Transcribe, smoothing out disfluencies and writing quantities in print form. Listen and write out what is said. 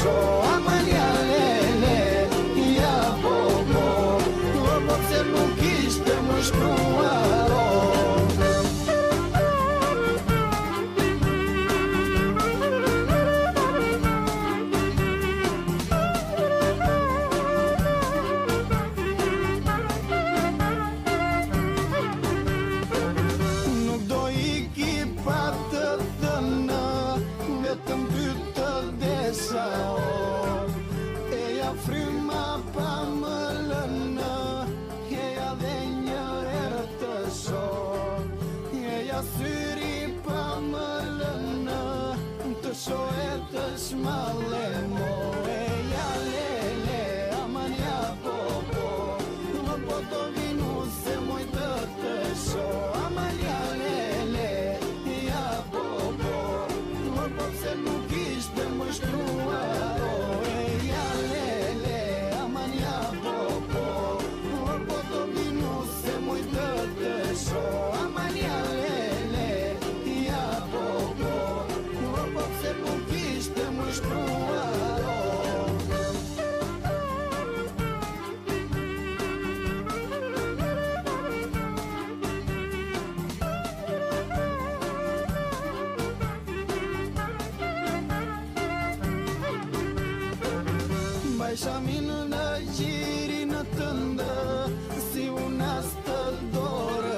so Amalia lele ja po pse nuk ishte më shkruar nuk do iki pa të thënë vetëm bytë desa eja fryma pa më lënë eja dhe një herë të shoh eja syri pa më lënë të shoh e të shmale mo eja lele Amalia po të vinu se moj të shoh Amalia lele ja po pse nuk ishte më shkruar eja lele Amalia po të vinu se moj të shoh Amalia lele ja po pse nuk ishte më shkruar Shamin në gjirin tëndë si unas të dorë